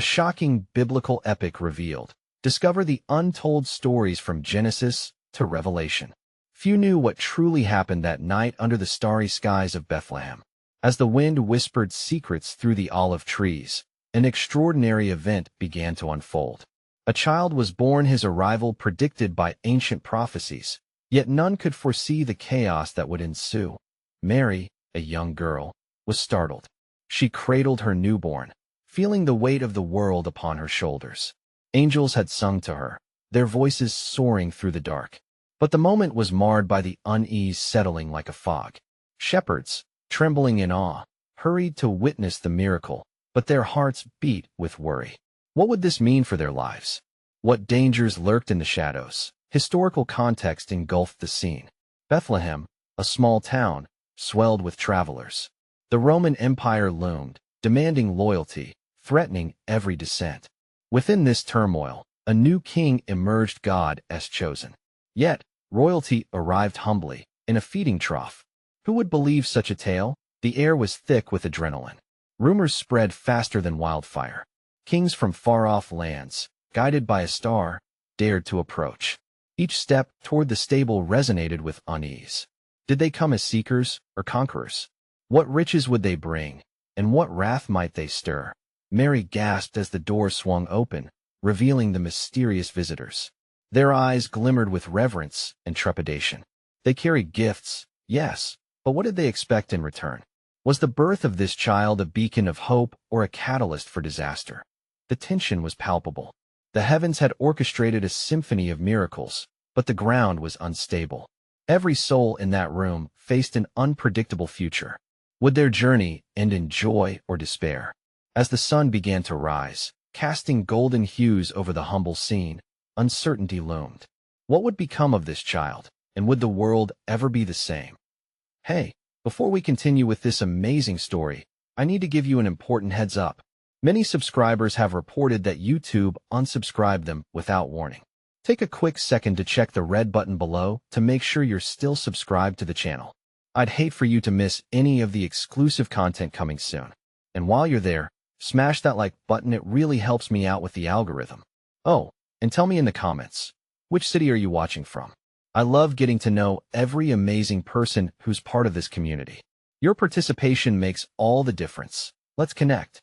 shocking biblical epic revealed. Discover the untold stories from Genesis to Revelation. Few knew what truly happened that night under the starry skies of Bethlehem. As the wind whispered secrets through the olive trees, an extraordinary event began to unfold. A child was born, his arrival predicted by ancient prophecies, yet none could foresee the chaos that would ensue. Mary, a young girl, was startled. She cradled her newborn, feeling the weight of the world upon her shoulders. Angels had sung to her, their voices soaring through the dark. But the moment was marred by the unease settling like a fog. Shepherds, trembling in awe, hurried to witness the miracle, but their hearts beat with worry. What would this mean for their lives? What dangers lurked in the shadows? Historical context engulfed the scene. Bethlehem, a small town, swelled with travelers. The Roman Empire loomed, demanding loyalty, threatening every dissent. Within this turmoil, a new king emerged, God as chosen. Yet, royalty arrived humbly, in a feeding trough. Who would believe such a tale? The air was thick with adrenaline. Rumors spread faster than wildfire. Kings from far-off lands, guided by a star, dared to approach. Each step toward the stable resonated with unease. Did they come as seekers or conquerors? What riches would they bring, and what wrath might they stir? Mary gasped as the door swung open, revealing the mysterious visitors. Their eyes glimmered with reverence and trepidation. They carried gifts, yes, but what did they expect in return? Was the birth of this child a beacon of hope or a catalyst for disaster? The tension was palpable. The heavens had orchestrated a symphony of miracles, but the ground was unstable. Every soul in that room faced an unpredictable future. Would their journey end in joy or despair? As the sun began to rise, casting golden hues over the humble scene, uncertainty loomed. What would become of this child, and would the world ever be the same? Hey, before we continue with this amazing story, I need to give you an important heads up. Many subscribers have reported that YouTube unsubscribed them without warning. Take a quick second to check the red button below to make sure you're still subscribed to the channel. I'd hate for you to miss any of the exclusive content coming soon. And while you're there, smash that like button, it really helps me out with the algorithm. Oh, and tell me in the comments, which city are you watching from? I love getting to know every amazing person who's part of this community. Your participation makes all the difference. Let's connect.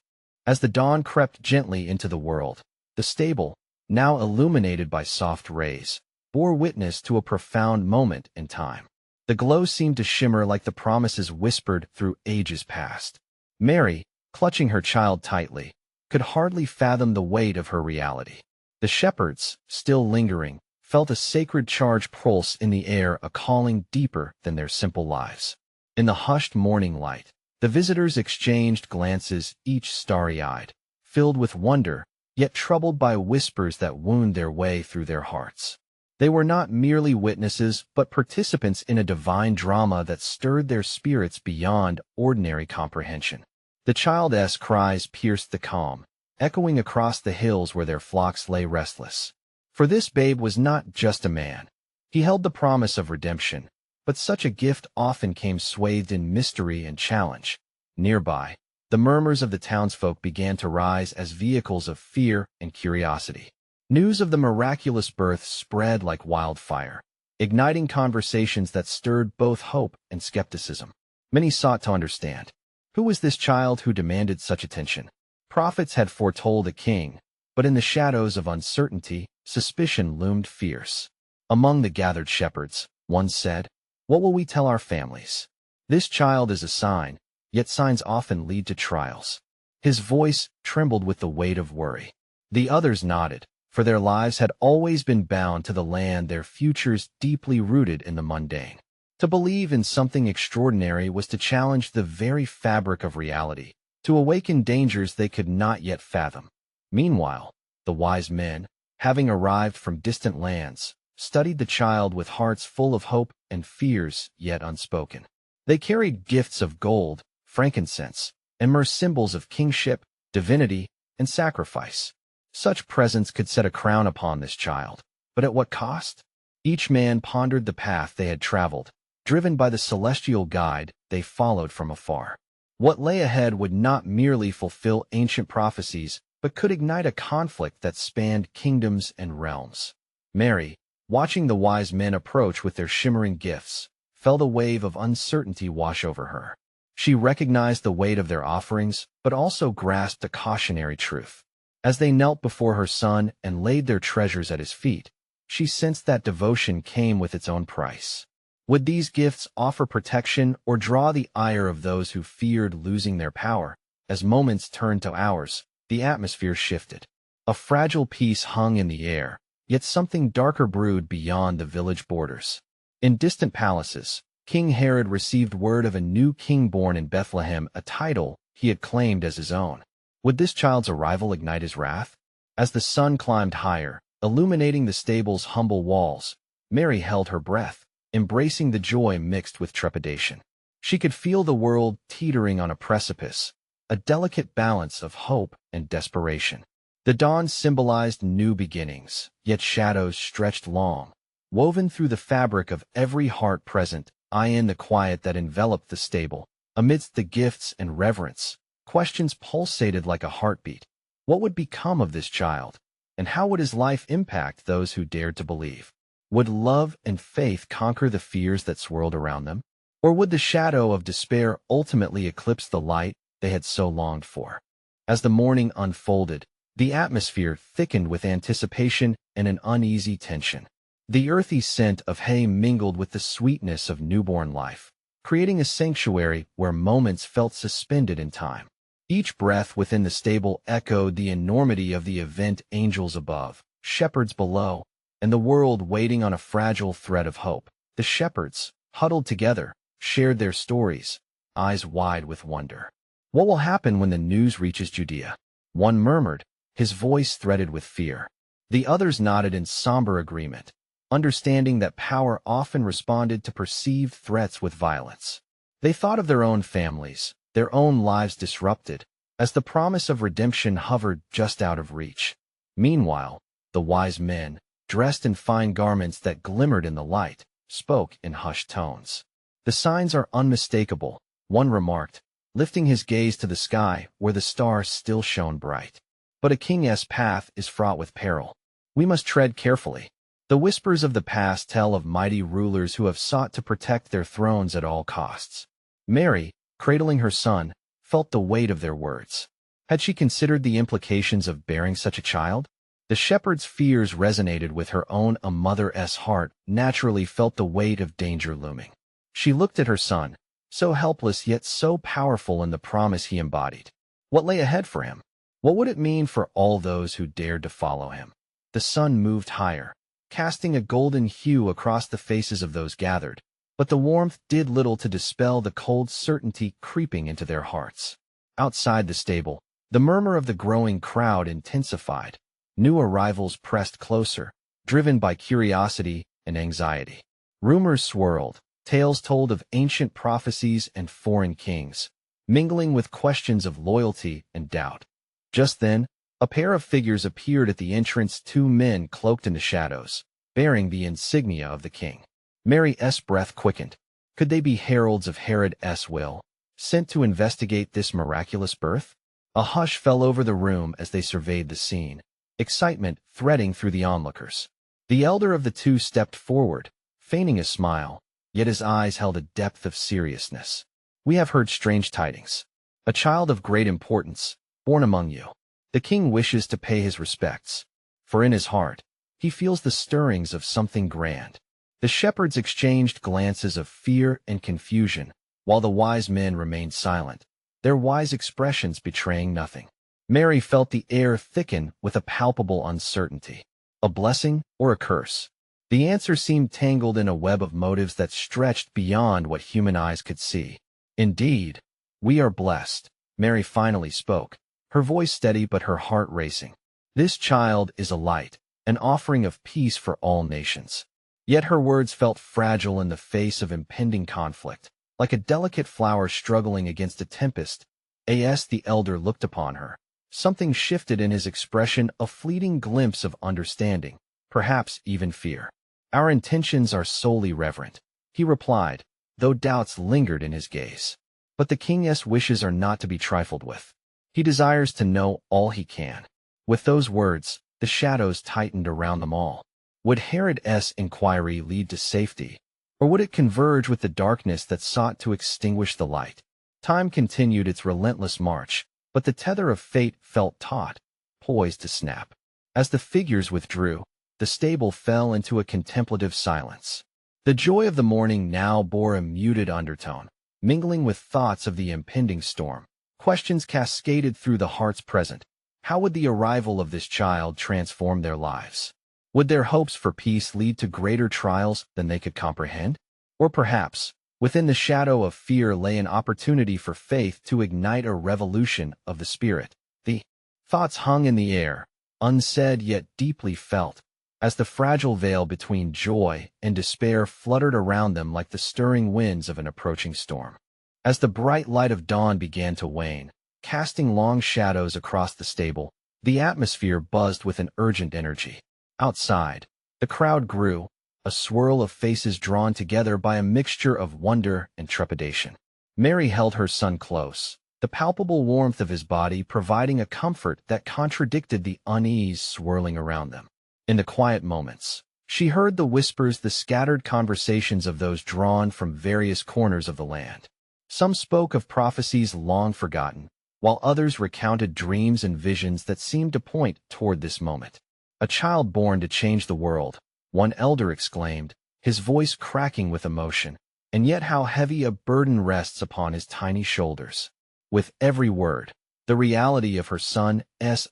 As the dawn crept gently into the world, the stable, now illuminated by soft rays, bore witness to a profound moment in time. The glow seemed to shimmer like the promises whispered through ages past. Mary, clutching her child tightly, could hardly fathom the weight of her reality. The shepherds, still lingering, felt a sacred charge pulse in the air, a calling deeper than their simple lives. In the hushed morning light, the visitors exchanged glances, each starry-eyed, filled with wonder, yet troubled by whispers that wound their way through their hearts. They were not merely witnesses, but participants in a divine drama that stirred their spirits beyond ordinary comprehension. The child's cries pierced the calm, echoing across the hills where their flocks lay restless. For this babe was not just a man. He held the promise of redemption, but such a gift often came swathed in mystery and challenge. Nearby, the murmurs of the townsfolk began to rise as vehicles of fear and curiosity. News of the miraculous birth spread like wildfire, igniting conversations that stirred both hope and skepticism. Many sought to understand. Who was this child who demanded such attention? Prophets had foretold a king, but in the shadows of uncertainty, suspicion loomed fierce. Among the gathered shepherds, one said, "What will we tell our families? This child is a sign, yet signs often lead to trials." His voice trembled with the weight of worry. The others nodded, for their lives had always been bound to the land, their futures deeply rooted in the mundane. To believe in something extraordinary was to challenge the very fabric of reality, to awaken dangers they could not yet fathom. Meanwhile, the wise men, having arrived from distant lands, studied the child with hearts full of hope and fears yet unspoken. They carried gifts of gold, frankincense, and myrrh, symbols of kingship, divinity, and sacrifice. Such presents could set a crown upon this child, but at what cost? Each man pondered the path they had traveled, driven by the celestial guide they followed from afar. What lay ahead would not merely fulfill ancient prophecies, but could ignite a conflict that spanned kingdoms and realms. Mary, watching the wise men approach with their shimmering gifts, felt a wave of uncertainty wash over her. She recognized the weight of their offerings, but also grasped a cautionary truth. As they knelt before her son and laid their treasures at his feet, she sensed that devotion came with its own price. Would these gifts offer protection or draw the ire of those who feared losing their power? As moments turned to hours, the atmosphere shifted. A fragile peace hung in the air, yet something darker brewed beyond the village borders. In distant palaces, King Herod received word of a new king born in Bethlehem, a title he had claimed as his own. Would this child's arrival ignite his wrath? As the sun climbed higher, illuminating the stable's humble walls, Mary held her breath, embracing the joy mixed with trepidation. She could feel the world teetering on a precipice, a delicate balance of hope and desperation. The dawn symbolized new beginnings, yet shadows stretched long, woven through the fabric of every heart present. In the quiet that enveloped the stable, amidst the gifts and reverence, questions pulsated like a heartbeat. What would become of this child? And how would his life impact those who dared to believe? Would love and faith conquer the fears that swirled around them? Or would the shadow of despair ultimately eclipse the light they had so longed for? As the morning unfolded, the atmosphere thickened with anticipation and an uneasy tension. The earthy scent of hay mingled with the sweetness of newborn life, creating a sanctuary where moments felt suspended in time. Each breath within the stable echoed the enormity of the event: angels above, shepherds below, and the world waiting on a fragile thread of hope. The shepherds, huddled together, shared their stories, eyes wide with wonder. What will happen when the news reaches Judea? One murmured, his voice threaded with fear. The others nodded in somber agreement, understanding that power often responded to perceived threats with violence. They thought of their own families, their own lives disrupted, as the promise of redemption hovered just out of reach. Meanwhile, the wise men, dressed in fine garments that glimmered in the light, spoke in hushed tones. "The signs are unmistakable," one remarked, lifting his gaze to the sky where the stars still shone bright. "But a king's path is fraught with peril. We must tread carefully." The whispers of the past tell of mighty rulers who have sought to protect their thrones at all costs. Mary, cradling her son, felt the weight of their words. Had she considered the implications of bearing such a child? The shepherd's fears resonated with her own. A mother's heart naturally felt the weight of danger looming. She looked at her son, so helpless yet so powerful in the promise he embodied. What lay ahead for him? What would it mean for all those who dared to follow him? The sun moved higher, casting a golden hue across the faces of those gathered, but the warmth did little to dispel the cold certainty creeping into their hearts. Outside the stable, the murmur of the growing crowd intensified. New arrivals pressed closer, driven by curiosity and anxiety. Rumors swirled, tales told of ancient prophecies and foreign kings, mingling with questions of loyalty and doubt. Just then, a pair of figures appeared at the entrance, two men cloaked in the shadows, bearing the insignia of the king. Mary's breath quickened. Could they be heralds of Herod's will, sent to investigate this miraculous birth? A hush fell over the room as they surveyed the scene, excitement threading through the onlookers. The elder of the two stepped forward, feigning a smile, yet his eyes held a depth of seriousness. "We have heard strange tidings. A child of great importance, born among you. The king wishes to pay his respects, for in his heart, he feels the stirrings of something grand." The shepherds exchanged glances of fear and confusion, while the wise men remained silent, their wise expressions betraying nothing. Mary felt the air thicken with a palpable uncertainty. A blessing or a curse? The answer seemed tangled in a web of motives that stretched beyond what human eyes could see. "Indeed, we are blessed," Mary finally spoke, her voice steady but her heart racing. "This child is a light, an offering of peace for all nations." Yet her words felt fragile in the face of impending conflict, like a delicate flower struggling against a tempest. As the elder looked upon her, something shifted in his expression, a fleeting glimpse of understanding, perhaps even fear. "Our intentions are solely reverent," he replied, though doubts lingered in his gaze. "But the king's wishes are not to be trifled with. He desires to know all he can." With those words, the shadows tightened around them all. Would Herod's inquiry lead to safety, or would it converge with the darkness that sought to extinguish the light? Time continued its relentless march, but the tether of fate felt taut, poised to snap. As the figures withdrew, the stable fell into a contemplative silence. The joy of the morning now bore a muted undertone, mingling with thoughts of the impending storm. Questions cascaded through the hearts present. How would the arrival of this child transform their lives? Would their hopes for peace lead to greater trials than they could comprehend? Or perhaps, within the shadow of fear lay an opportunity for faith to ignite a revolution of the spirit. The thoughts hung in the air, unsaid yet deeply felt, as the fragile veil between joy and despair fluttered around them like the stirring winds of an approaching storm. As the bright light of dawn began to wane, casting long shadows across the stable, the atmosphere buzzed with an urgent energy. Outside, the crowd grew, a swirl of faces drawn together by a mixture of wonder and trepidation. Mary held her son close, the palpable warmth of his body providing a comfort that contradicted the unease swirling around them. In the quiet moments, she heard the whispers, the scattered conversations of those drawn from various corners of the land. Some spoke of prophecies long forgotten, while others recounted dreams and visions that seemed to point toward this moment. A child born to change the world, one elder exclaimed, his voice cracking with emotion, and yet how heavy a burden rests upon his tiny shoulders. With every word, the reality of her son's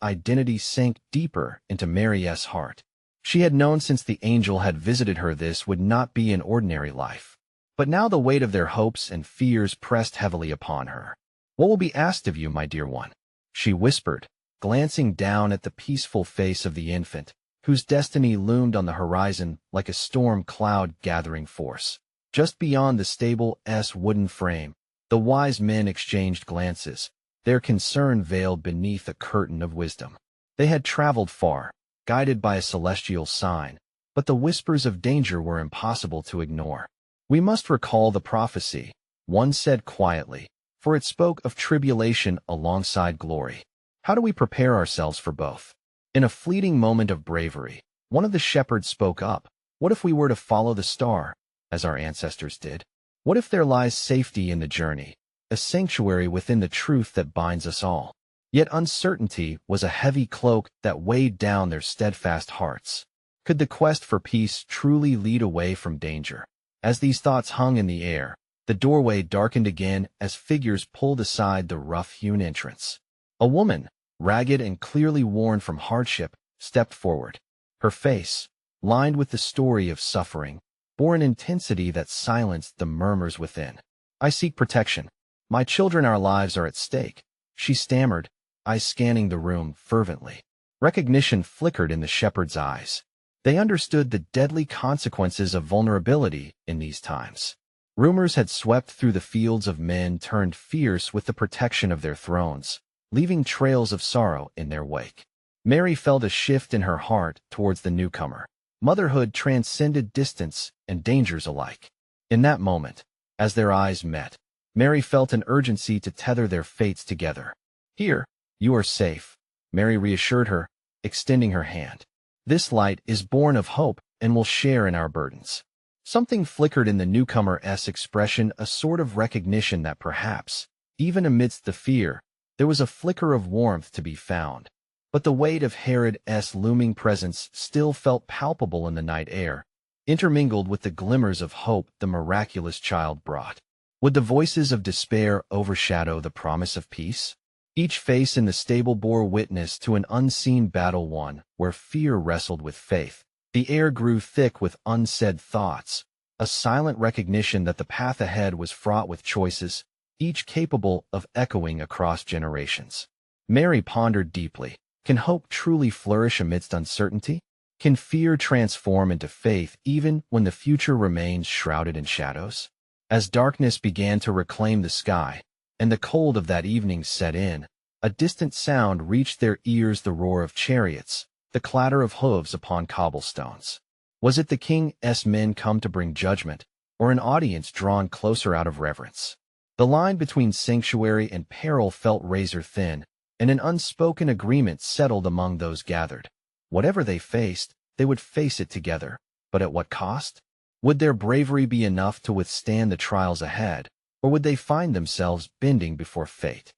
identity sank deeper into Mary's heart. She had known since the angel had visited her this would not be an ordinary life. But now the weight of their hopes and fears pressed heavily upon her. "What will be asked of you, my dear one?" she whispered, glancing down at the peaceful face of the infant, whose destiny loomed on the horizon like a storm cloud gathering force. Just beyond the stable's wooden frame, the wise men exchanged glances, their concern veiled beneath a curtain of wisdom. They had traveled far, guided by a celestial sign, but the whispers of danger were impossible to ignore. "We must recall the prophecy," one said quietly, for it spoke of tribulation alongside glory. "How do we prepare ourselves for both?" In a fleeting moment of bravery, one of the shepherds spoke up. "What if we were to follow the star, as our ancestors did? What if there lies safety in the journey, a sanctuary within the truth that binds us all?" Yet uncertainty was a heavy cloak that weighed down their steadfast hearts. Could the quest for peace truly lead away from danger? As these thoughts hung in the air, the doorway darkened again as figures pulled aside the rough-hewn entrance. A woman, ragged and clearly worn from hardship, stepped forward. Her face, lined with the story of suffering, bore an intensity that silenced the murmurs within. "I seek protection. My children, our lives are at stake," she stammered, eyes scanning the room fervently. Recognition flickered in the shepherd's eyes. They understood the deadly consequences of vulnerability in these times. Rumors had swept through the fields of men turned fierce with the protection of their thrones, leaving trails of sorrow in their wake. Mary felt a shift in her heart towards the newcomer. Motherhood transcended distance and dangers alike. In that moment, as their eyes met, Mary felt an urgency to tether their fates together. "Here, you are safe," Mary reassured her, extending her hand. "This light is born of hope and will share in our burdens." Something flickered in the newcomer's expression, a sort of recognition that perhaps, even amidst the fear, there was a flicker of warmth to be found. But the weight of Herod's looming presence still felt palpable in the night air, intermingled with the glimmers of hope the miraculous child brought. Would the voices of despair overshadow the promise of peace? Each face in the stable bore witness to an unseen battle won, where fear wrestled with faith. The air grew thick with unsaid thoughts, a silent recognition that the path ahead was fraught with choices, each capable of echoing across generations. Mary pondered deeply. Can hope truly flourish amidst uncertainty? Can fear transform into faith even when the future remains shrouded in shadows? As darkness began to reclaim the sky, and the cold of that evening set in, a distant sound reached their ears, the roar of chariots, the clatter of hooves upon cobblestones. Was it the king's men come to bring judgment, or an audience drawn closer out of reverence? The line between sanctuary and peril felt razor thin, and an unspoken agreement settled among those gathered. Whatever they faced, they would face it together. But at what cost? Would their bravery be enough to withstand the trials ahead, or would they find themselves bending before fate's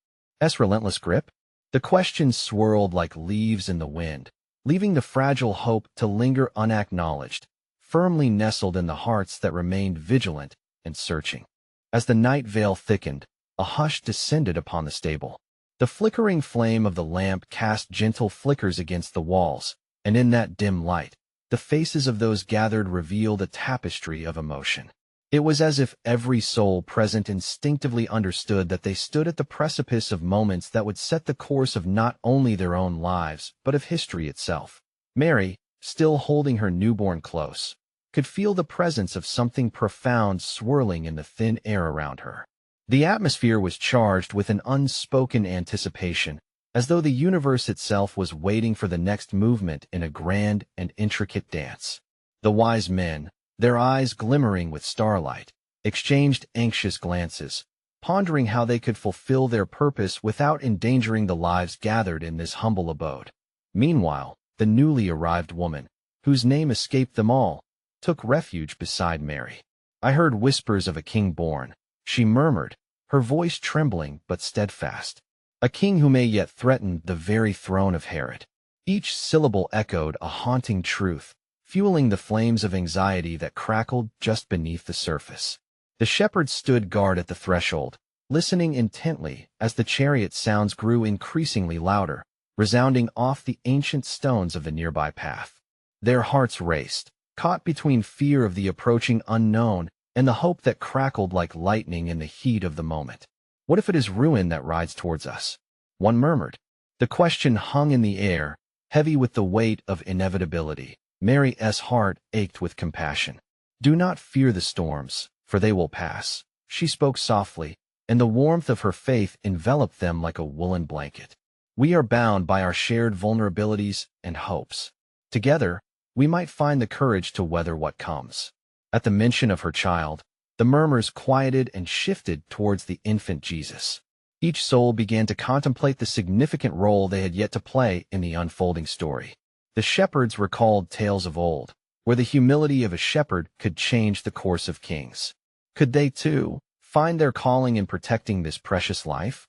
relentless grip? The questions swirled like leaves in the wind, leaving the fragile hope to linger unacknowledged, firmly nestled in the hearts that remained vigilant and searching. As the night veil thickened, a hush descended upon the stable. The flickering flame of the lamp cast gentle flickers against the walls, and in that dim light, the faces of those gathered revealed a tapestry of emotion. It was as if every soul present instinctively understood that they stood at the precipice of moments that would set the course of not only their own lives, but of history itself. Mary, still holding her newborn close, could feel the presence of something profound swirling in the thin air around her. The atmosphere was charged with an unspoken anticipation, as though the universe itself was waiting for the next movement in a grand and intricate dance. The wise men, their eyes glimmering with starlight, exchanged anxious glances, pondering how they could fulfill their purpose without endangering the lives gathered in this humble abode. Meanwhile, the newly arrived woman, whose name escaped them all, took refuge beside Mary. "I heard whispers of a king born," she murmured, her voice trembling but steadfast. "A king who may yet threaten the very throne of Herod." Each syllable echoed a haunting truth, fueling the flames of anxiety that crackled just beneath the surface. The shepherds stood guard at the threshold, listening intently as the chariot sounds grew increasingly louder, resounding off the ancient stones of the nearby path. Their hearts raced, caught between fear of the approaching unknown and the hope that crackled like lightning in the heat of the moment. "What if it is ruin that rides towards us?" one murmured. The question hung in the air, heavy with the weight of inevitability. Mary's heart ached with compassion. "Do not fear the storms, for they will pass," she spoke softly, and the warmth of her faith enveloped them like a woolen blanket. "We are bound by our shared vulnerabilities and hopes. Together, we might find the courage to weather what comes." At the mention of her child, the murmurs quieted and shifted towards the infant Jesus. Each soul began to contemplate the significant role they had yet to play in the unfolding story. The shepherds recalled tales of old, where the humility of a shepherd could change the course of kings. Could they, too, find their calling in protecting this precious life?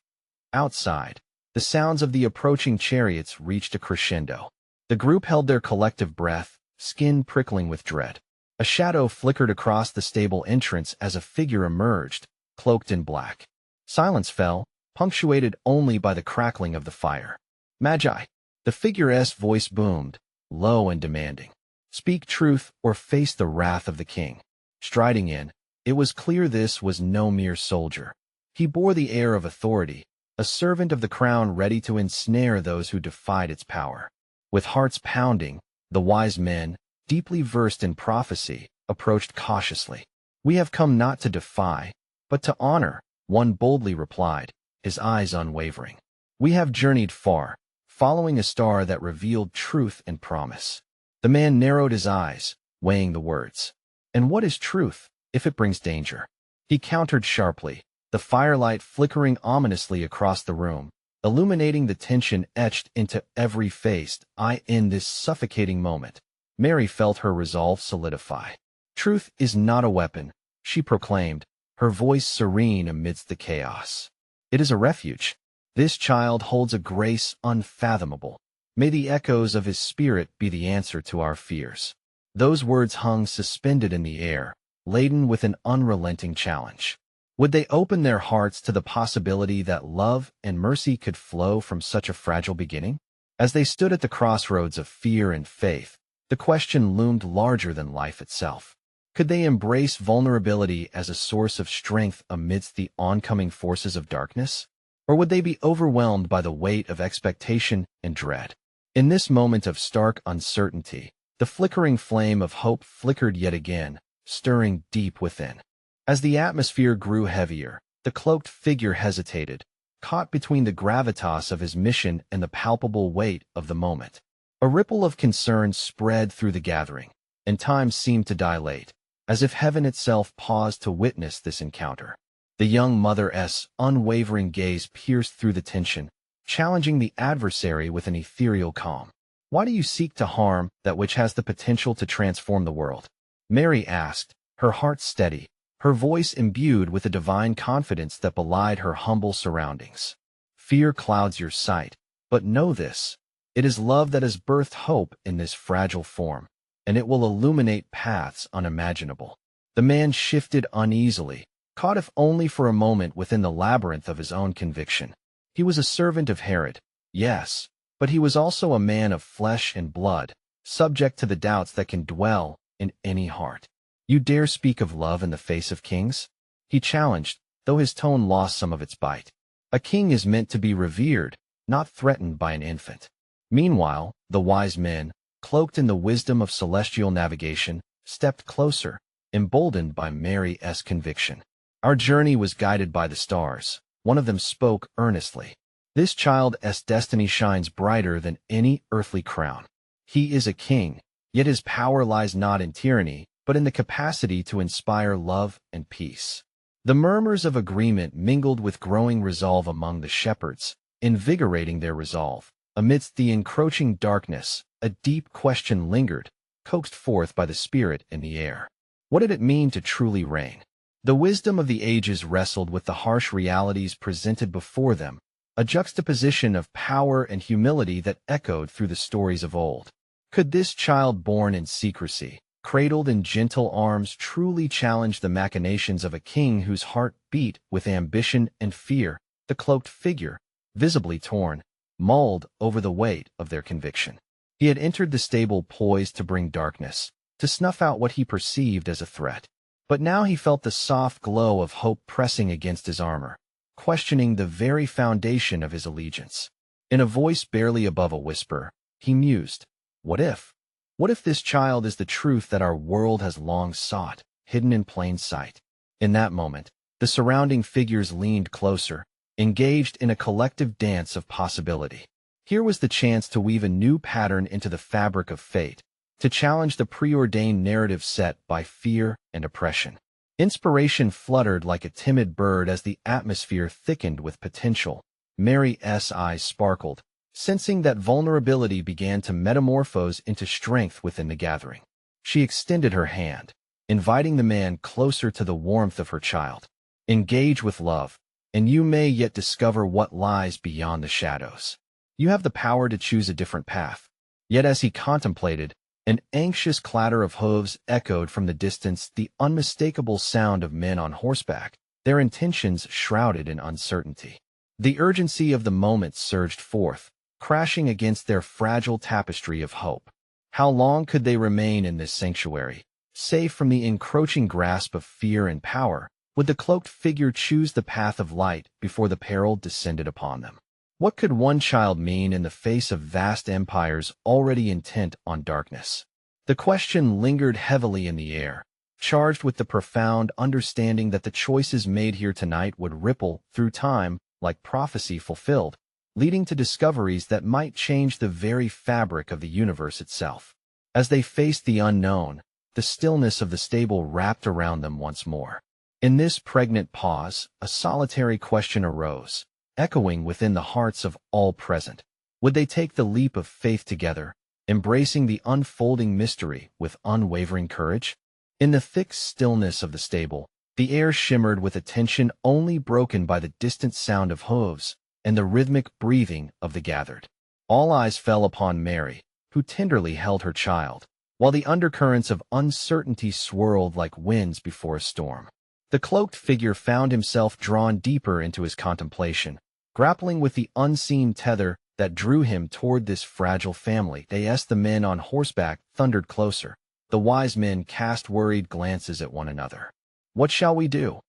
Outside, the sounds of the approaching chariots reached a crescendo. The group held their collective breath, skin prickling with dread. A shadow flickered across the stable entrance as a figure emerged, cloaked in black. Silence fell, punctuated only by the crackling of the fire. "Magi," the figure's voice boomed, low and demanding. "Speak truth or face the wrath of the king." Striding in, it was clear this was no mere soldier. He bore the air of authority, a servant of the crown ready to ensnare those who defied its power. With hearts pounding, the wise men, deeply versed in prophecy, approached cautiously. "We have come not to defy, but to honor," one boldly replied, his eyes unwavering. "We have journeyed far, following a star that revealed truth and promise." The man narrowed his eyes, weighing the words. "And what is truth, if it brings danger?" He countered sharply, the firelight flickering ominously across the room, illuminating the tension etched into every face. In this suffocating moment, Mary felt her resolve solidify. "Truth is not a weapon," she proclaimed, her voice serene amidst the chaos. "It is a refuge. This child holds a grace unfathomable. May the echoes of his spirit be the answer to our fears." Those words hung suspended in the air, laden with an unrelenting challenge. Would they open their hearts to the possibility that love and mercy could flow from such a fragile beginning? As they stood at the crossroads of fear and faith, the question loomed larger than life itself. Could they embrace vulnerability as a source of strength amidst the oncoming forces of darkness? Or would they be overwhelmed by the weight of expectation and dread? In this moment of stark uncertainty, the flickering flame of hope flickered yet again, stirring deep within. As the atmosphere grew heavier, the cloaked figure hesitated, caught between the gravitas of his mission and the palpable weight of the moment. A ripple of concern spread through the gathering, and time seemed to dilate, as if heaven itself paused to witness this encounter. The young mother's unwavering gaze pierced through the tension, challenging the adversary with an ethereal calm. Why do you seek to harm that which has the potential to transform the world? Mary asked, her heart steady, her voice imbued with a divine confidence that belied her humble surroundings. Fear clouds your sight, but know this. It is love that has birthed hope in this fragile form, and it will illuminate paths unimaginable. The man shifted uneasily, caught if only for a moment within the labyrinth of his own conviction. He was a servant of Herod, yes, but he was also a man of flesh and blood, subject to the doubts that can dwell in any heart. You dare speak of love in the face of kings? He challenged, though his tone lost some of its bite. A king is meant to be revered, not threatened by an infant. Meanwhile, the wise men, cloaked in the wisdom of celestial navigation, stepped closer, emboldened by Mary's conviction. Our journey was guided by the stars. One of them spoke earnestly. This child's destiny shines brighter than any earthly crown. He is a king, yet his power lies not in tyranny, but in the capacity to inspire love and peace. The murmurs of agreement mingled with growing resolve among the shepherds, invigorating their resolve. Amidst the encroaching darkness, a deep question lingered, coaxed forth by the Spirit in the air. What did it mean to truly reign? The wisdom of the ages wrestled with the harsh realities presented before them, a juxtaposition of power and humility that echoed through the stories of old. Could this child born in secrecy, cradled in gentle arms, truly challenge the machinations of a king whose heart beat with ambition and fear? The cloaked figure, visibly torn, mulled over the weight of their conviction. He had entered the stable poised to bring darkness, to snuff out what he perceived as a threat. But now he felt the soft glow of hope pressing against his armor, questioning the very foundation of his allegiance. In a voice barely above a whisper, he mused, What if? What if this child is the truth that our world has long sought, hidden in plain sight? In that moment, the surrounding figures leaned closer, engaged in a collective dance of possibility. Here was the chance to weave a new pattern into the fabric of fate, to challenge the preordained narrative set by fear and oppression. Inspiration fluttered like a timid bird as the atmosphere thickened with potential. Mary's eyes sparkled, sensing that vulnerability began to metamorphose into strength within the gathering. She extended her hand, inviting the man closer to the warmth of her child. Engage with love, and you may yet discover what lies beyond the shadows. You have the power to choose a different path. Yet as he contemplated, an anxious clatter of hooves echoed from the distance, the unmistakable sound of men on horseback, their intentions shrouded in uncertainty. The urgency of the moment surged forth, crashing against their fragile tapestry of hope. How long could they remain in this sanctuary, safe from the encroaching grasp of fear and power? Would the cloaked figure choose the path of light before the peril descended upon them? What could one child mean in the face of vast empires already intent on darkness? The question lingered heavily in the air, charged with the profound understanding that the choices made here tonight would ripple through time like prophecy fulfilled, leading to discoveries that might change the very fabric of the universe itself. As they faced the unknown, the stillness of the stable wrapped around them once more. In this pregnant pause, a solitary question arose, echoing within the hearts of all present. Would they take the leap of faith together, embracing the unfolding mystery with unwavering courage? In the thick stillness of the stable, the air shimmered with a tension only broken by the distant sound of hooves and the rhythmic breathing of the gathered. All eyes fell upon Mary, who tenderly held her child, while the undercurrents of uncertainty swirled like winds before a storm. The cloaked figure found himself drawn deeper into his contemplation, grappling with the unseen tether that drew him toward this fragile family. The men on horseback thundered closer. The wise men cast worried glances at one another. What shall we do?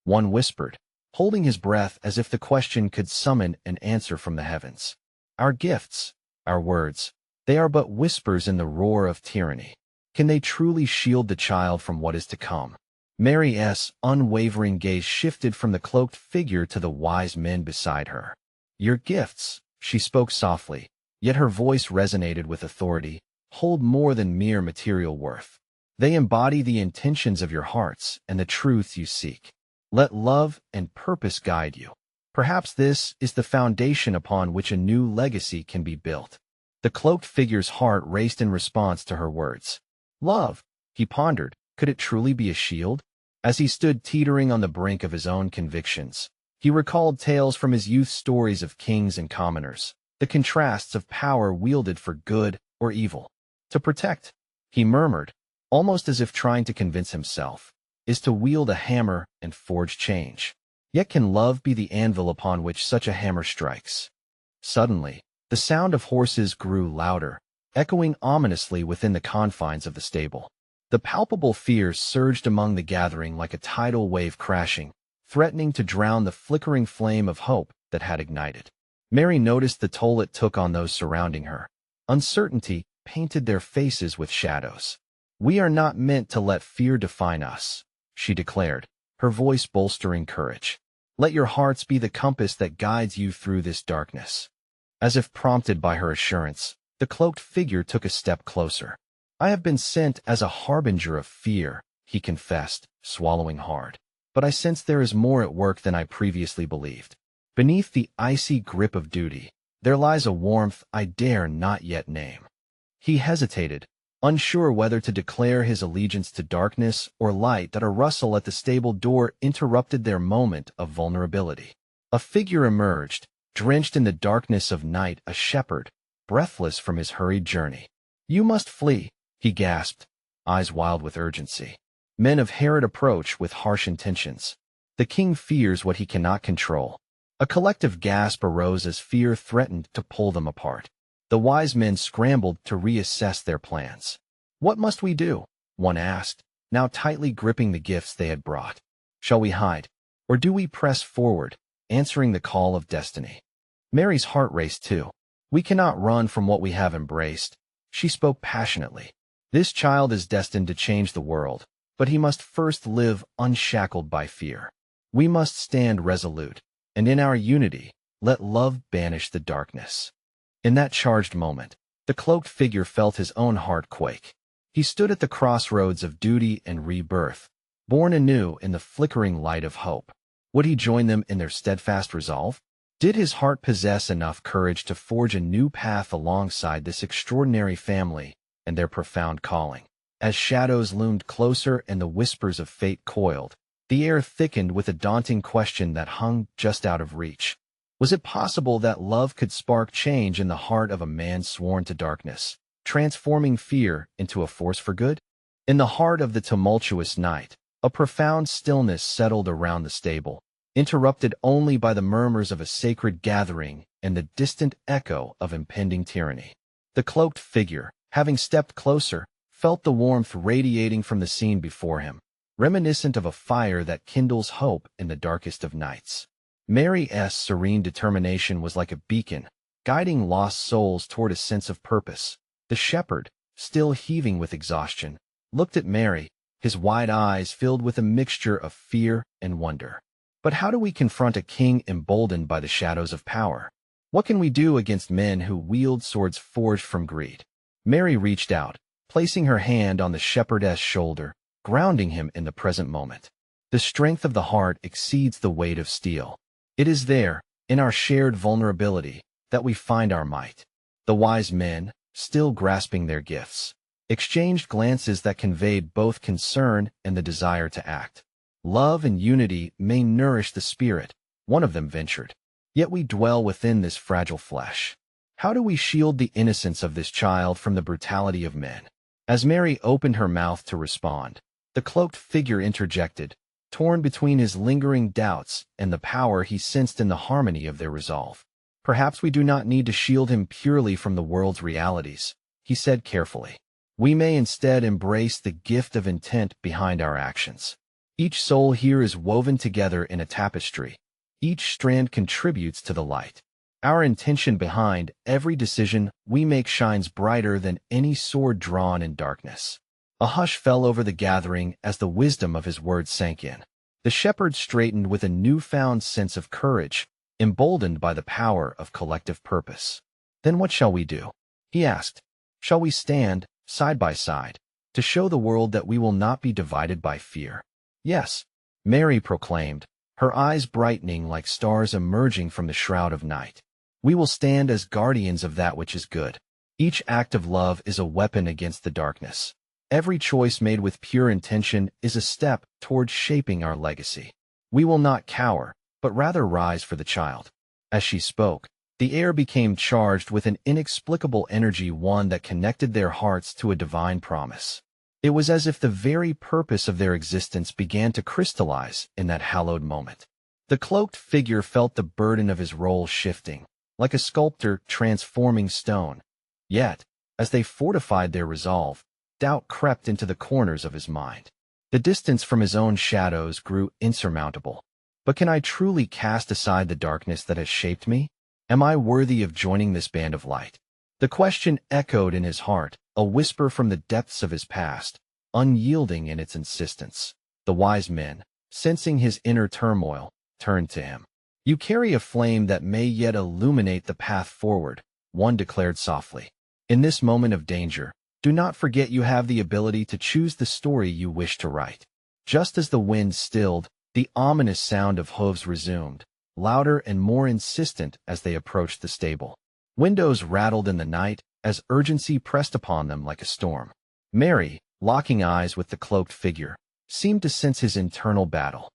One whispered, holding his breath as if the question could summon an answer from the heavens. Our gifts, our words, they are but whispers in the roar of tyranny. Can they truly shield the child from what is to come? Mary's unwavering gaze shifted from the cloaked figure to the wise men beside her. Your gifts, she spoke softly, yet her voice resonated with authority, hold more than mere material worth. They embody the intentions of your hearts and the truths you seek. Let love and purpose guide you. Perhaps this is the foundation upon which a new legacy can be built. The cloaked figure's heart raced in response to her words. Love, he pondered, could it truly be a shield? As he stood teetering on the brink of his own convictions, he recalled tales from his youth's stories of kings and commoners, the contrasts of power wielded for good or evil. To protect, he murmured, almost as if trying to convince himself, is to wield a hammer and forge change. Yet can love be the anvil upon which such a hammer strikes? Suddenly, the sound of horses grew louder, echoing ominously within the confines of the stable. The palpable fear surged among the gathering like a tidal wave crashing, threatening to drown the flickering flame of hope that had ignited. Mary noticed the toll it took on those surrounding her. Uncertainty painted their faces with shadows. We are not meant to let fear define us, she declared, her voice bolstering courage. Let your hearts be the compass that guides you through this darkness. As if prompted by her assurance, the cloaked figure took a step closer. I have been sent as a harbinger of fear, he confessed, swallowing hard. But I sense there is more at work than I previously believed. Beneath the icy grip of duty, there lies a warmth I dare not yet name. He hesitated, unsure whether to declare his allegiance to darkness or light, that a rustle at the stable door interrupted their moment of vulnerability. A figure emerged, drenched in the darkness of night, a shepherd, breathless from his hurried journey. You must flee, he gasped, eyes wild with urgency. Men of Herod approach with harsh intentions. The king fears what he cannot control. A collective gasp arose as fear threatened to pull them apart. The wise men scrambled to reassess their plans. What must we do? One asked, now tightly gripping the gifts they had brought. Shall we hide, or do we press forward, answering the call of destiny? Mary's heart raced too. We cannot run from what we have embraced. She spoke passionately. This child is destined to change the world, but he must first live unshackled by fear. We must stand resolute, and in our unity, let love banish the darkness. In that charged moment, the cloaked figure felt his own heart quake. He stood at the crossroads of duty and rebirth, born anew in the flickering light of hope. Would he join them in their steadfast resolve? Did his heart possess enough courage to forge a new path alongside this extraordinary family and their profound calling? As shadows loomed closer and the whispers of fate coiled, the air thickened with a daunting question that hung just out of reach. Was it possible that love could spark change in the heart of a man sworn to darkness, transforming fear into a force for good? In the heart of the tumultuous night, a profound stillness settled around the stable, interrupted only by the murmurs of a sacred gathering and the distant echo of impending tyranny. The cloaked figure, having stepped closer, felt the warmth radiating from the scene before him, reminiscent of a fire that kindles hope in the darkest of nights. Mary's serene determination was like a beacon, guiding lost souls toward a sense of purpose. The shepherd, still heaving with exhaustion, looked at Mary, his wide eyes filled with a mixture of fear and wonder. But how do we confront a king emboldened by the shadows of power? What can we do against men who wield swords forged from greed? Mary reached out, placing her hand on the shepherdess' shoulder, grounding him in the present moment. The strength of the heart exceeds the weight of steel. It is there, in our shared vulnerability, that we find our might. The wise men, still grasping their gifts, exchanged glances that conveyed both concern and the desire to act. Love and unity may nourish the spirit, one of them ventured. Yet we dwell within this fragile flesh. How do we shield the innocence of this child from the brutality of men? As Mary opened her mouth to respond, the cloaked figure interjected, torn between his lingering doubts and the power he sensed in the harmony of their resolve. Perhaps we do not need to shield him purely from the world's realities, he said carefully. We may instead embrace the gift of intent behind our actions. Each soul here is woven together in a tapestry. Each strand contributes to the light. Our intention behind every decision we make shines brighter than any sword drawn in darkness. A hush fell over the gathering as the wisdom of his words sank in. The shepherd straightened with a newfound sense of courage, emboldened by the power of collective purpose. Then what shall we do? He asked. Shall we stand, side by side, to show the world that we will not be divided by fear? Yes, Mary proclaimed, her eyes brightening like stars emerging from the shroud of night. We will stand as guardians of that which is good. Each act of love is a weapon against the darkness. Every choice made with pure intention is a step towards shaping our legacy. We will not cower, but rather rise for the child. As she spoke, the air became charged with an inexplicable energy, one that connected their hearts to a divine promise. It was as if the very purpose of their existence began to crystallize in that hallowed moment. The cloaked figure felt the burden of his role shifting, like a sculptor transforming stone. Yet, as they fortified their resolve, doubt crept into the corners of his mind. The distance from his own shadows grew insurmountable. But can I truly cast aside the darkness that has shaped me? Am I worthy of joining this band of light? The question echoed in his heart, a whisper from the depths of his past, unyielding in its insistence. The wise men, sensing his inner turmoil, turned to him. You carry a flame that may yet illuminate the path forward, one declared softly. In this moment of danger, do not forget you have the ability to choose the story you wish to write. Just as the wind stilled, the ominous sound of hooves resumed, louder and more insistent as they approached the stable. Windows rattled in the night as urgency pressed upon them like a storm. Mary, locking eyes with the cloaked figure, seemed to sense his internal battle.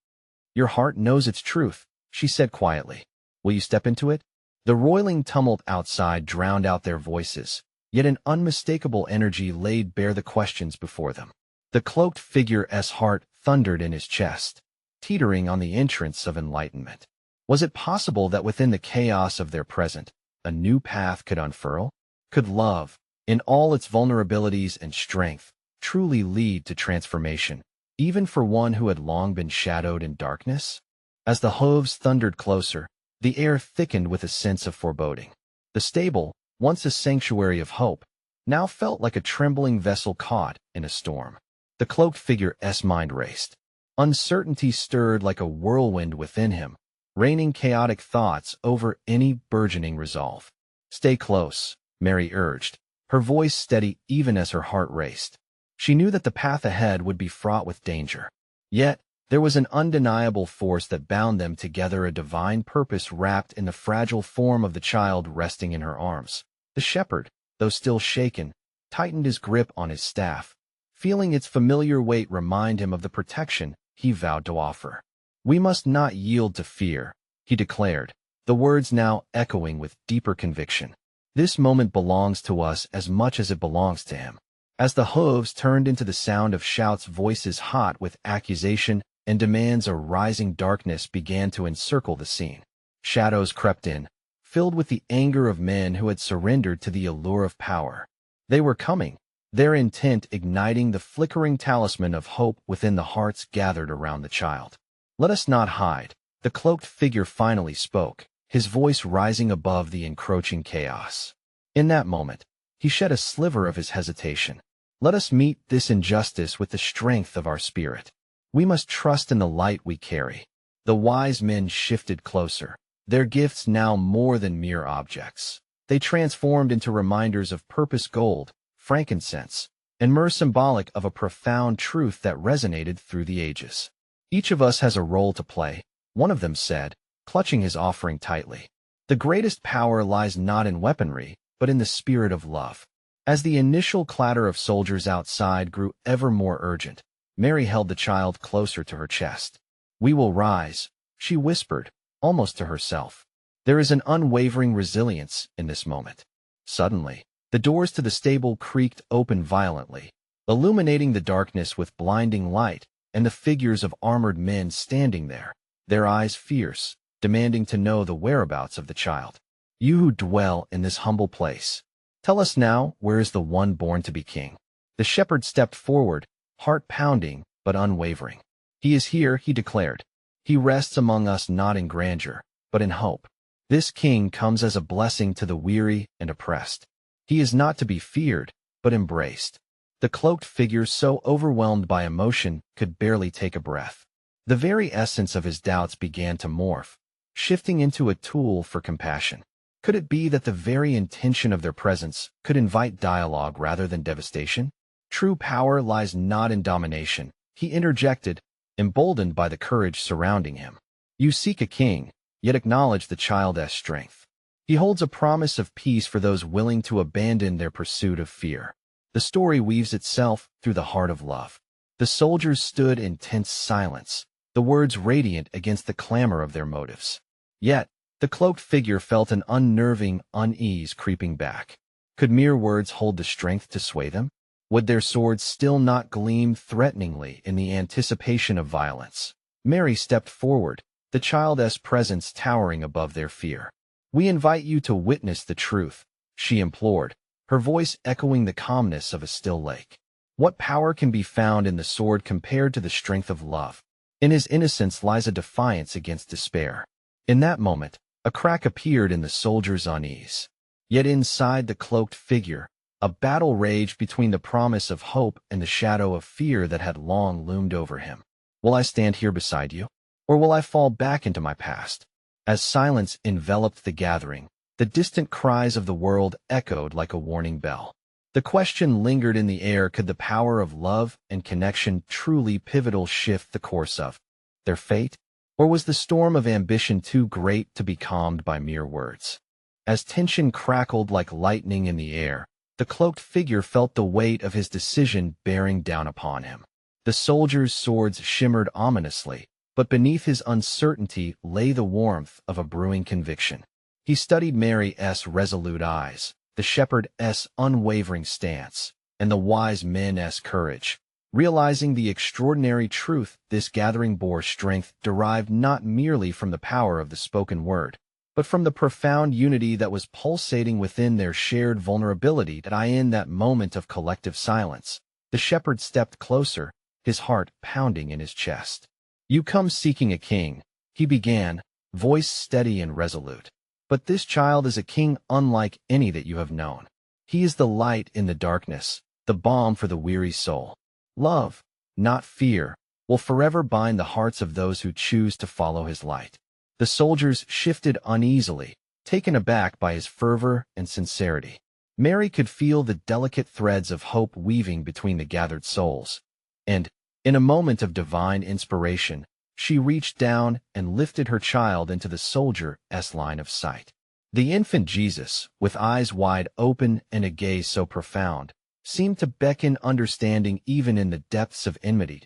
Your heart knows its truth, she said quietly. Will you step into it? The roiling tumult outside drowned out their voices, yet an unmistakable energy laid bare the questions before them. The cloaked figure's heart thundered in his chest, teetering on the entrance of enlightenment. Was it possible that within the chaos of their present, a new path could unfurl? Could love, in all its vulnerabilities and strength, truly lead to transformation, even for one who had long been shadowed in darkness? As the hooves thundered closer, the air thickened with a sense of foreboding. The stable, once a sanctuary of hope, now felt like a trembling vessel caught in a storm. The cloaked figure's mind raced. Uncertainty stirred like a whirlwind within him, raining chaotic thoughts over any burgeoning resolve. Stay close, Mary urged, her voice steady even as her heart raced. She knew that the path ahead would be fraught with danger. Yet, there was an undeniable force that bound them together, a divine purpose wrapped in the fragile form of the child resting in her arms. The shepherd, though still shaken, tightened his grip on his staff, feeling its familiar weight remind him of the protection he vowed to offer. We must not yield to fear, he declared, the words now echoing with deeper conviction. This moment belongs to us as much as it belongs to him. As the hooves turned into the sound of shouts, voices hot with accusation and demands, a rising darkness began to encircle the scene. Shadows crept in, filled with the anger of men who had surrendered to the allure of power. They were coming, their intent igniting the flickering talisman of hope within the hearts gathered around the child. Let us not hide, the cloaked figure finally spoke, his voice rising above the encroaching chaos. In that moment, he shed a sliver of his hesitation. Let us meet this injustice with the strength of our spirit. We must trust in the light we carry. The wise men shifted closer, their gifts now more than mere objects. They transformed into reminders of purpose, gold, frankincense, and myrrh, symbolic of a profound truth that resonated through the ages. Each of us has a role to play, one of them said, clutching his offering tightly. The greatest power lies not in weaponry, but in the spirit of love. As the initial clatter of soldiers outside grew ever more urgent, Mary held the child closer to her chest. We will rise, she whispered, almost to herself. There is an unwavering resilience in this moment. Suddenly, the doors to the stable creaked open violently, illuminating the darkness with blinding light, and the figures of armored men standing there, their eyes fierce, demanding to know the whereabouts of the child. You who dwell in this humble place, tell us now, where is the one born to be king? The shepherd stepped forward, heart pounding, but unwavering. He is here, he declared. He rests among us not in grandeur, but in hope. This king comes as a blessing to the weary and oppressed. He is not to be feared, but embraced. The cloaked figure, so overwhelmed by emotion, could barely take a breath. The very essence of his doubts began to morph, shifting into a tool for compassion. Could it be that the very intention of their presence could invite dialogue rather than devastation? True power lies not in domination, he interjected, emboldened by the courage surrounding him. You seek a king, yet acknowledge the child's strength. He holds a promise of peace for those willing to abandon their pursuit of fear. The story weaves itself through the heart of love. The soldiers stood in tense silence, the words radiant against the clamor of their motives. Yet, the cloaked figure felt an unnerving unease creeping back. Could mere words hold the strength to sway them? Would their swords still not gleam threateningly in the anticipation of violence? Mary stepped forward, the child's presence towering above their fear. "We invite you to witness the truth," she implored, her voice echoing the calmness of a still lake. What power can be found in the sword compared to the strength of love? In his innocence lies a defiance against despair. In that moment, a crack appeared in the soldier's unease. Yet inside the cloaked figure, a battle raged between the promise of hope and the shadow of fear that had long loomed over him. "Will I stand here beside you? Or will I fall back into my past?" As silence enveloped the gathering, the distant cries of the world echoed like a warning bell. The question lingered in the air: could the power of love and connection truly pivotal shift the course of their fate? Or was the storm of ambition too great to be calmed by mere words? As tension crackled like lightning in the air, the cloaked figure felt the weight of his decision bearing down upon him. The soldier's swords shimmered ominously, but beneath his uncertainty lay the warmth of a brewing conviction. He studied Mary's resolute eyes, the shepherd's unwavering stance, and the wise men's courage. Realizing the extraordinary truth, this gathering bore strength derived not merely from the power of the spoken word, but from the profound unity that was pulsating within their shared vulnerability. In that moment of collective silence, the shepherd stepped closer, his heart pounding in his chest. "You come seeking a king," he began, voice steady and resolute. "But this child is a king unlike any that you have known. He is the light in the darkness, the balm for the weary soul. Love, not fear, will forever bind the hearts of those who choose to follow his light." The soldiers shifted uneasily, taken aback by his fervor and sincerity. Mary could feel the delicate threads of hope weaving between the gathered souls. And, in a moment of divine inspiration, she reached down and lifted her child into the soldier's line of sight. The infant Jesus, with eyes wide open and a gaze so profound, seemed to beckon understanding even in the depths of enmity.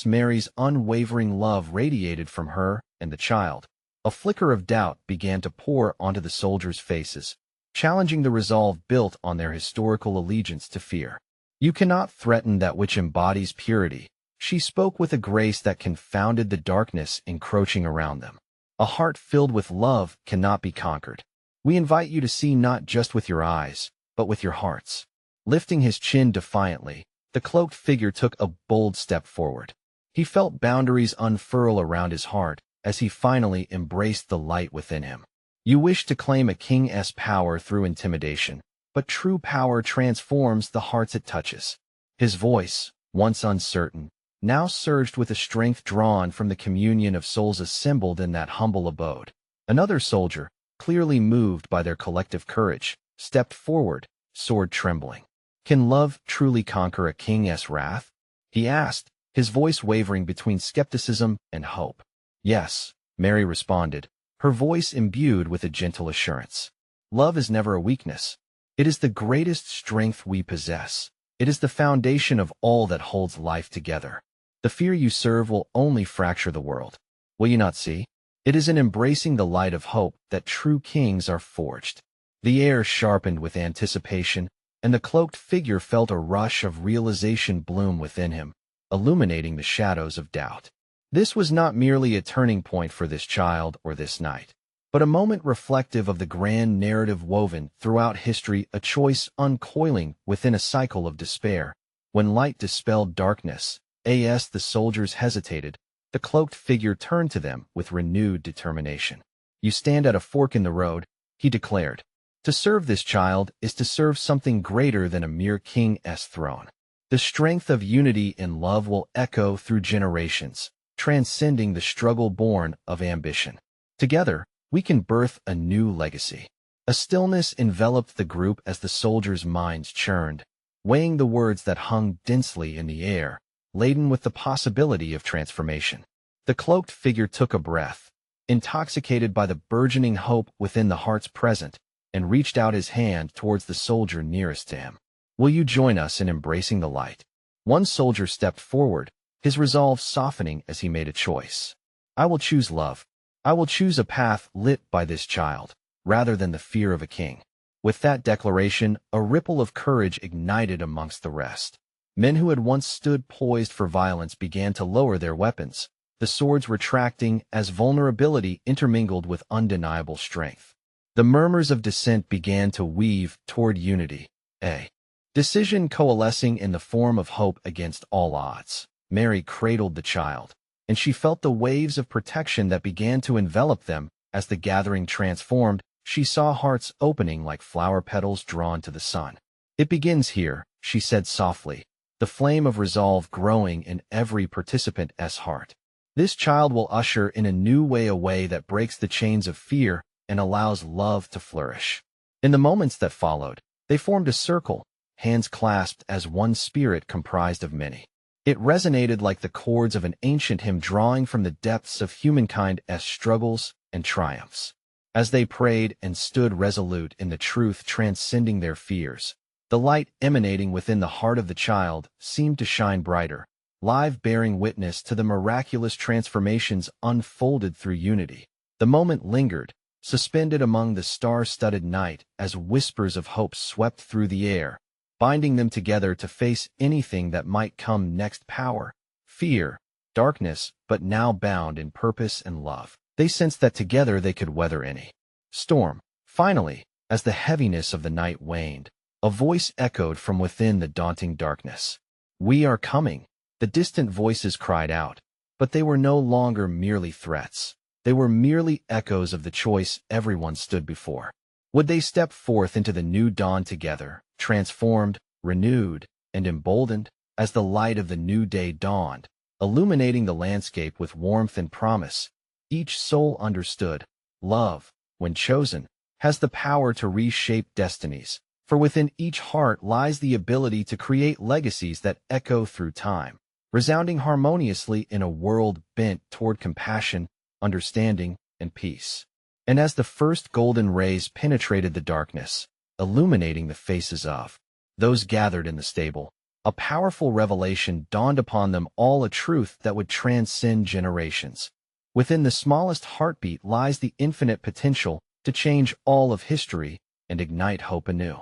Mary's unwavering love radiated from her and the child. A flicker of doubt began to pour onto the soldiers' faces, challenging the resolve built on their historical allegiance to fear. "You cannot threaten that which embodies purity," she spoke with a grace that confounded the darkness encroaching around them. "A heart filled with love cannot be conquered. We invite you to see not just with your eyes, but with your hearts." Lifting his chin defiantly, the cloaked figure took a bold step forward. He felt boundaries unfurl around his heart as he finally embraced the light within him. "You wish to claim a king's power through intimidation, but true power transforms the hearts it touches." His voice, once uncertain, now surged with a strength drawn from the communion of souls assembled in that humble abode. Another soldier, clearly moved by their collective courage, stepped forward, sword trembling. "Can love truly conquer a king's wrath?" he asked, his voice wavering between skepticism and hope. "Yes," Mary responded, her voice imbued with a gentle assurance. "Love is never a weakness. It is the greatest strength we possess. It is the foundation of all that holds life together. The fear you serve will only fracture the world. Will you not see? It is in embracing the light of hope that true kings are forged." The air sharpened with anticipation, and the cloaked figure felt a rush of realization bloom within him, illuminating the shadows of doubt. This was not merely a turning point for this child or this night, but a moment reflective of the grand narrative woven throughout history, a choice uncoiling within a cycle of despair. When light dispelled darkness, the soldiers hesitated, the cloaked figure turned to them with renewed determination. "You stand at a fork in the road," he declared. "To serve this child is to serve something greater than a mere king's throne. The strength of unity and love will echo through generations, transcending the struggle born of ambition. Together, we can birth a new legacy." A stillness enveloped the group as the soldiers' minds churned, weighing the words that hung densely in the air, laden with the possibility of transformation. The cloaked figure took a breath, intoxicated by the burgeoning hope within the heart's present, and reached out his hand towards the soldier nearest to him. "Will you join us in embracing the light?" One soldier stepped forward, his resolve softening as he made a choice. "I will choose love. I will choose a path lit by this child, rather than the fear of a king." With that declaration, a ripple of courage ignited amongst the rest. Men who had once stood poised for violence began to lower their weapons, the swords retracting as vulnerability intermingled with undeniable strength. The murmurs of dissent began to weave toward unity, a decision coalescing in the form of hope against all odds. Mary cradled the child, and she felt the waves of protection that began to envelop them. As the gathering transformed, she saw hearts opening like flower petals drawn to the sun. "It begins here," she said softly, the flame of resolve growing in every participant's heart. "This child will usher in a new way, a way that breaks the chains of fear and allows love to flourish." In the moments that followed, they formed a circle, hands clasped as one spirit comprised of many. It resonated like the chords of an ancient hymn drawing from the depths of humankind's struggles and triumphs. As they prayed and stood resolute in the truth transcending their fears, the light emanating within the heart of the child seemed to shine brighter, live, bearing witness to the miraculous transformations unfolded through unity. The moment lingered, suspended among the star-studded night as whispers of hope swept through the air, binding them together to face anything that might come next. Power, fear, darkness, but now bound in purpose and love. They sensed that together they could weather any storm. Finally, as the heaviness of the night waned, a voice echoed from within the daunting darkness. "We are coming," the distant voices cried out, but they were no longer merely threats. They were merely echoes of the choice everyone stood before. Would they step forth into the new dawn together, transformed, renewed, and emboldened? As the light of the new day dawned, illuminating the landscape with warmth and promise, each soul understood, love, when chosen, has the power to reshape destinies, for within each heart lies the ability to create legacies that echo through time, resounding harmoniously in a world bent toward compassion, understanding, and peace. And as the first golden rays penetrated the darkness, illuminating the faces of those gathered in the stable, a powerful revelation dawned upon them all, a truth that would transcend generations. Within the smallest heartbeat lies the infinite potential to change all of history and ignite hope anew.